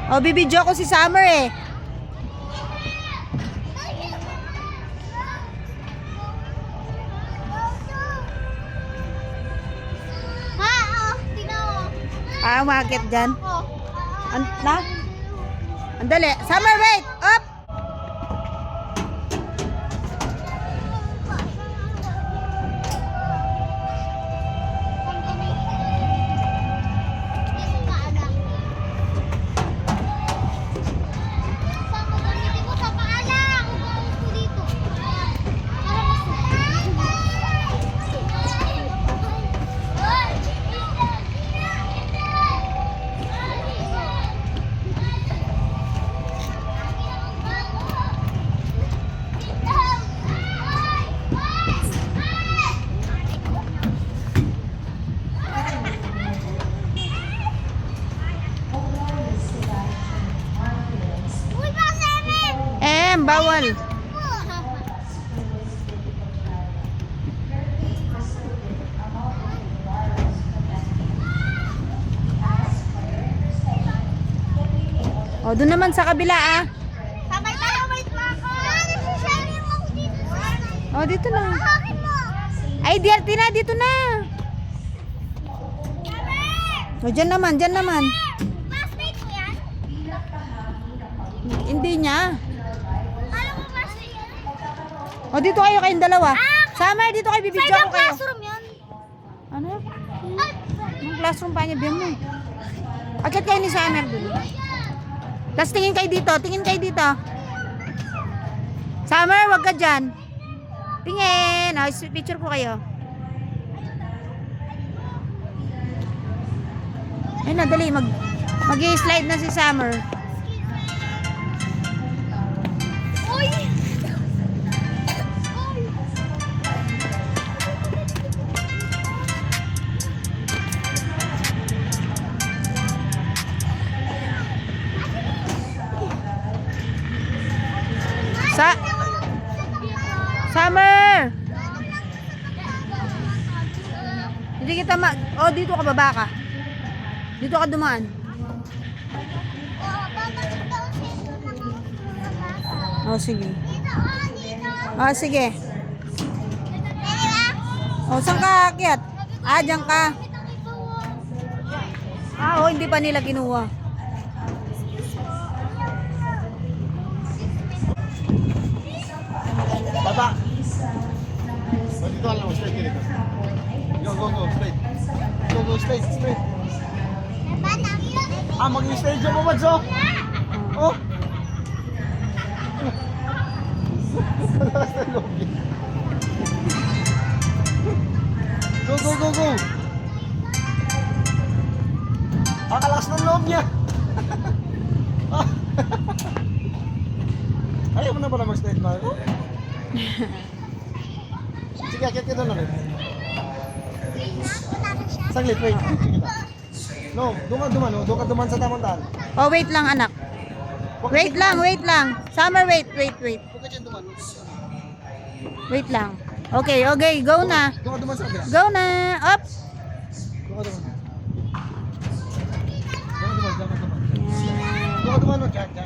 O, bibidyo ko si Summer eh. Ma, tingnan mo. Umakit dyan. Oh. Na? Andali. Summer, wait! Up! Bawal. O, doon naman sa kabila ah. Sabay tayo, wait mo ako. Sharing mo dito. O, dito na. Hahakin mo. Ay, DRT na, dito na. O, dyan naman, dyan naman. Classmate mo yan? Hindi niya. Alam mo classmate yan? O, dito kayo kayong dalawa. Summer, dito kayo, bibidyo ko kayo. Classroom yan? Ano? Ang classroom pa niya, biyan mo. Akit kayo ni Summer dun. Tapos tingin kayo dito, tingin kayo dito. Summer, wag ka dyan. Tingin. O, picture ko kayo. Ayun na, dali. Mag-i-slide na si Summer. Uy! Summer! Hindi kita oh, dito ka baba ka. Dito ka dumaan. Oh, sige. Oh, sige. Oh, saan ka aakyat? Diyan ka. Oh, hindi pa nila kinuha. Baba. Dito lang, straight dito. Go, straight. Go, straight. Mag-straight dyan mo, Mads, oh. Oh. Go. Kalakas ng loob niya. Ayaw mo na pala mag-straight, Mads. Sige, akit ka doon ulit. Saglit, wait. Sige na. No, doon ka duman sa tamang daan. Oh, wait lang anak. Wait lang. Summer, wait. Huwag ka dyan duman. Wait lang. Okay, go na. Doon ka duman sa kabila. Go na. Up. Doon ka duman. Doon ka duman. Doon ka duman.